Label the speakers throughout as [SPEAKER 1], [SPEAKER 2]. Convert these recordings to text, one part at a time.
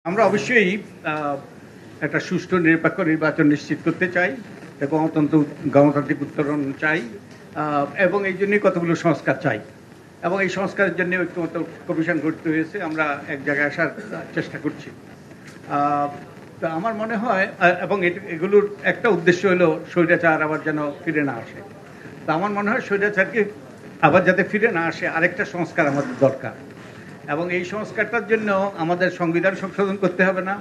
[SPEAKER 1] আমরা অবশ্যই একটা সুষ্ঠু নিরপেক্ষ নির্বাচন নিশ্চিত করতে চাই এবং গণতান্ত্রিক উত্তরণ চাই এবং এই জন্যই কতগুলো সংস্কার চাই এবং এই সংস্কারের জন্য ঐক্যমত্য কমিশন গঠিত হয়েছে। আমরা এক জায়গায় আসার চেষ্টা করছি। তো আমার মনে হয় এবং এগুলোর একটা উদ্দেশ্য হলো স্বৈরাচার আবার যেন ফিরে না আসে। তো আমার মনে হয় স্বৈরাচারকে আবার যাতে ফিরে না আসে আরেকটা সংস্কার আমাদের দরকার এবং এই সংস্কারটার জন্য আমাদের সংবিধান সংশোধন করতে হবে না,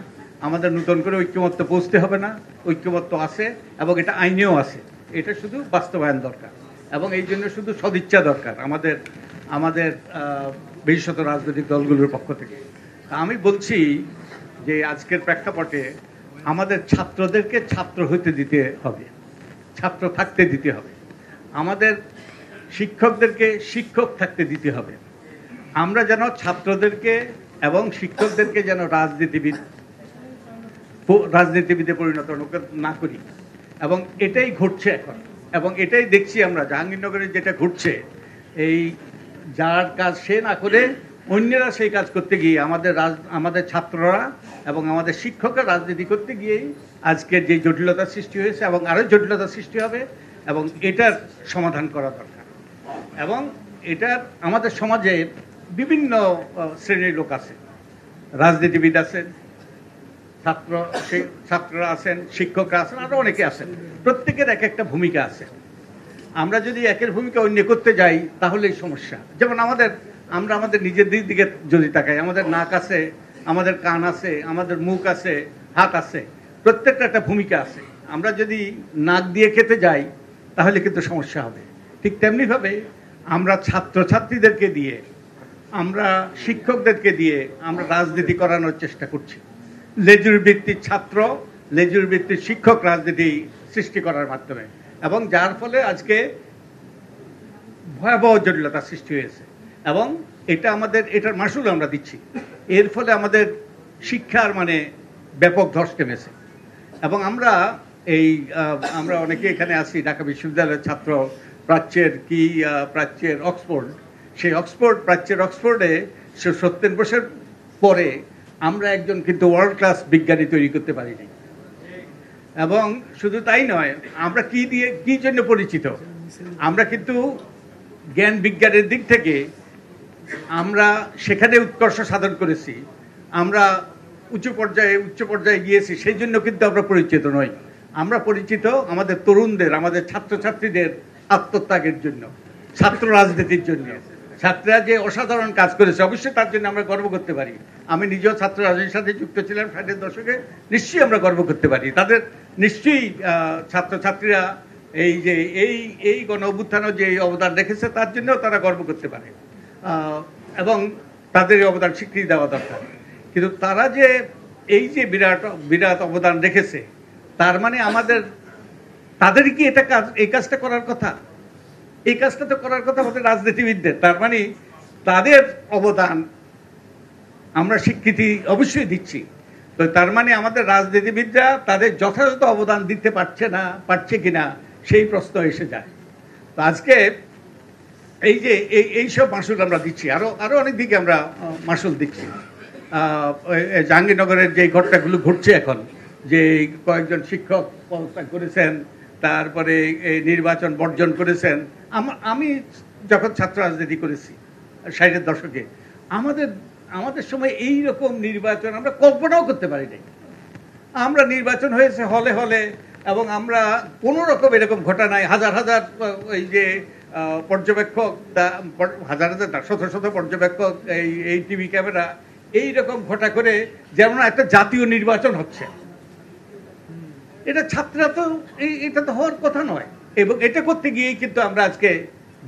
[SPEAKER 1] আমাদের নতুন করে ঐক্যমত্য পৌঁছতে হবে না। ঐক্যমত্য আছে এবং এটা আইনেও আছে, এটা শুধু বাস্তবায়ন দরকার এবং এই জন্য শুধু সদিচ্ছা দরকার আমাদের আমাদের বিশেষত রাজনৈতিক দলগুলোর পক্ষ থেকে। আমি বলছি যে আজকের প্রেক্ষাপটে আমাদের ছাত্রদেরকে ছাত্র হতে দিতে হবে, ছাত্র থাকতে দিতে হবে, আমাদের শিক্ষকদেরকে শিক্ষক থাকতে দিতে হবে। আমরা যেন ছাত্রদেরকে এবং শিক্ষকদেরকে যেন রাজনীতিবিদে পরিণত না করি এবং এটাই ঘটছে এখন এবং এটাই দেখছি আমরা জাহাঙ্গীরনগরে যেটা ঘটছে। এই যার কাজ সে না করে অন্যরা সেই কাজ করতে গিয়ে আমাদের ছাত্ররা এবং আমাদের শিক্ষকরা রাজনীতি করতে গিয়েই আজকের যে জটিলতার সৃষ্টি হয়েছে এবং আরও জটিলতার সৃষ্টি হবে এবং এটার সমাধান করা দরকার। এবং এটা আমাদের সমাজে বিভিন্ন শ্রেণীর লোক আছে, রাজনীতিবিদ আছেন, ছাত্ররা আছেন, শিক্ষকরা আছেন, আরও অনেকে আছেন। প্রত্যেকের এক একটা ভূমিকা আছে। আমরা যদি একের ভূমিকা অন্য করতে যাই তাহলেই সমস্যা। যেমন আমরা আমাদের নিজেদের দিকে যদি তাকাই, আমাদের নাক আছে, আমাদের কান আছে, আমাদের মুখ আছে, হাত আছে, প্রত্যেকটা একটা ভূমিকা আছে। আমরা যদি নাক দিয়ে খেতে যাই তাহলে কিন্তু সমস্যা হবে। ঠিক তেমনিভাবে আমরা ছাত্রছাত্রীদেরকে দিয়ে, আমরা শিক্ষকদেরকে দিয়ে আমরা রাজনীতি করানোর চেষ্টা করছি। লেজুর ভিত্তিক ছাত্র, লেজুর ভিত্তিক শিক্ষক রাজনীতি সৃষ্টি করার মাধ্যমে এবং যার ফলে আজকে ভয়াবহ জটিলতা সৃষ্টি হয়েছে এবং এটার মাসুল আমরা দিচ্ছি। এর ফলে আমাদের শিক্ষার মানে ব্যাপক ধস নেমেছে এবং আমরা অনেকে এখানে আছি ঢাকা বিশ্ববিদ্যালয়ের ছাত্র। প্রাচ্যের অক্সফোর্ড, সেই প্রাচ্যের অক্সফোর্ডে 70 বছর পরে আমরা একজন কিন্তু ওয়ার্ল্ড ক্লাস বিজ্ঞানী তৈরি করতে পারিনি। এবং শুধু তাই নয়, আমরা কি জন্য পরিচিত, আমরা কিন্তু জ্ঞান বিজ্ঞানের দিক থেকে আমরা সেখানে উৎকর্ষ সাধন করেছি, আমরা উচ্চ পর্যায়ে গিয়েছি, সেই জন্য কিন্তু আমরা পরিচিত নই। আমরা পরিচিত আমাদের তরুণদের, আমাদের ছাত্রছাত্রীদের আত্মত্যাগের জন্য, ছাত্র রাজনীতির জন্য। ছাত্ররা যে অসাধারণ কাজ করেছে অবশ্যই তার জন্য আমরা গর্ব করতে পারি। আমি নিজেও ছাত্র রাজনীতির সাথে যুক্ত ছিলাম 60-এর দশকে, নিশ্চয়ই আমরা গর্ব করতে পারি। তাদের নিশ্চয়ই ছাত্রছাত্রীরা এই গণ অভ্যুত্থানে যে অবদান রেখেছে তার জন্যও তারা গর্ব করতে পারে এবং তাদের অবদান স্বীকৃতি দেওয়া দরকার। কিন্তু তারা যে বিরাট অবদান রেখেছে, তার মানে তাদের কি এই কাজটা করার কথা? এই কাজটা তো করার কথা আমাদের রাজনীতিবিদদের। তার মানে তাদের অবদান আমরা স্বীকৃতি অবশ্যই দিচ্ছি, তো তার মানে আমাদের রাজনীতিবিদরা তাদের যথাযথ অবদান দিতে পারছে কিনা সেই প্রশ্ন এসে যায়। তো আজকে এইসব মাসুল আমরা দিচ্ছি, আরো অনেক দিকে আমরা মাসুল দিচ্ছি। জাহাঙ্গীরনগরের যে ঘটনাগুলো ঘটছে এখন, যে কয়েকজন শিক্ষক পদত্যাগ করেছেন, তারপরে নির্বাচন বর্জন করেছেন। আমি যখন ছাত্র রাজনীতি করেছি 60-এর দশকে, আমাদের সময় এই রকম নির্বাচন আমরা কল্পনাও করতে পারি নাই। আমরা নির্বাচন হয়েছে হলে হলে এবং আমরা কোনো রকম এরকম ঘটনায় হাজার পর্যবেক্ষক, হাজার না, শত পর্যবেক্ষক, এই টিভি ক্যামেরা, এইরকম ঘটা করে যেমন একটা জাতীয় নির্বাচন হচ্ছে। এটা এটা তো হওয়ার কথা নয়। এবং এটা করতে গিয়েই কিন্তু আমরা আজকে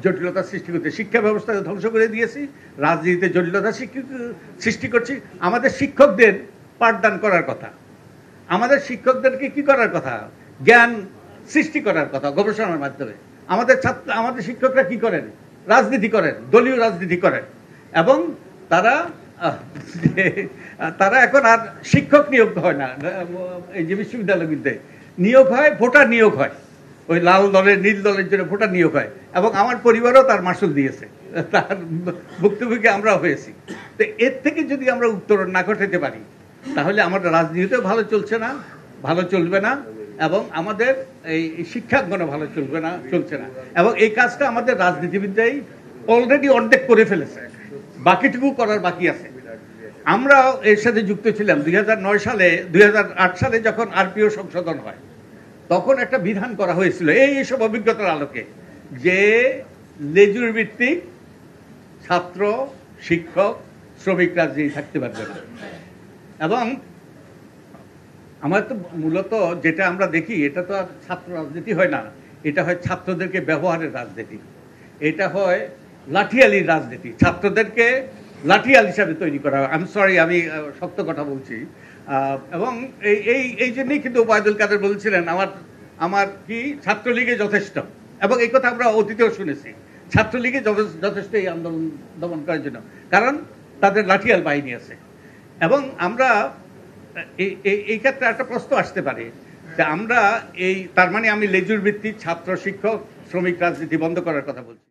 [SPEAKER 1] জটিলতা সৃষ্টি করছি, শিক্ষা ব্যবস্থাকে ধ্বংস করে দিয়েছি, রাজনীতিতে জটিলতা সৃষ্টি করছি। আমাদের শিক্ষকদের পাঠদান করার কথা, আমাদের শিক্ষকদেরকে কি করার কথা, জ্ঞান সৃষ্টি করার কথা গবেষণার মাধ্যমে। আমাদের শিক্ষকরা কি করেন? রাজনীতি করেন, দলীয় রাজনীতি করেন এবং তারা এখন আর শিক্ষক নিয়োগ হয় না। এই যে বিশ্ববিদ্যালয়গুলিতে নিয়োগ হয়, ভোটার নিয়োগ হয়, ওই লাল দলের নীল দলের জন্য ভোটার নিয়োগ হয় এবং আমার পরিবারও তার মাসুল দিয়েছে, তার ভুক্তভোগী আমরাও হয়েছি। তো এর থেকে যদি আমরা উত্তরণ না ঘটাতে পারি তাহলে আমাদের রাজনীতিও ভালো চলছে না, ভালো চলবে না, এবং আমাদের এই শিক্ষাঙ্গনও ভালো চলছে না। এবং এই কাজটা আমাদের রাজনীতিবিদরাই অলরেডি অর্ধেক করে ফেলেছে, বাকিটুকু করার বাকি আছে। আমরাও এর সাথে যুক্ত ছিলাম 2009 সালে, 2008 সালে যখন আরপিও সংশোধন হয়, তখন একটা বিধান করা হয়েছিল এইসব অভিজ্ঞতার আলোকে, যে লেজুর ভিত্তিক ছাত্র, শিক্ষক, শ্রমিক রাজনীতি থাকতে পারবে না। এবং আমার তো মূলত যেটা আমরা দেখি, এটা তো আর ছাত্র রাজনীতি হয় না, এটা হয় ছাত্রদেরকে ব্যবহারের রাজনীতি, এটা হয় লাঠিয়ালির রাজনীতি, ছাত্রদেরকে লাঠিয়াল হিসাবে তৈরি করা হয়। আমি সরি, আমি শক্ত কথা বলছি। এবং এই জন্যই কিন্তু ওবায়দুল কাদের বলছিলেন আমার কি ছাত্রলীগে যথেষ্ট, এবং এই কথা আমরা অতীতেও শুনেছি, ছাত্রলীগে যথেষ্ট এই আন্দোলন দমন করার জন্য, কারণ তাদের লাঠিয়াল বাহিনী আছে। এবং আমরা এই ক্ষেত্রে একটা প্রশ্ন আসতে পারে যে আমরা তার মানে আমি লেজুর ভিত্তিক ছাত্র, শিক্ষক, শ্রমিক রাজনীতি বন্ধ করার কথা বলছি।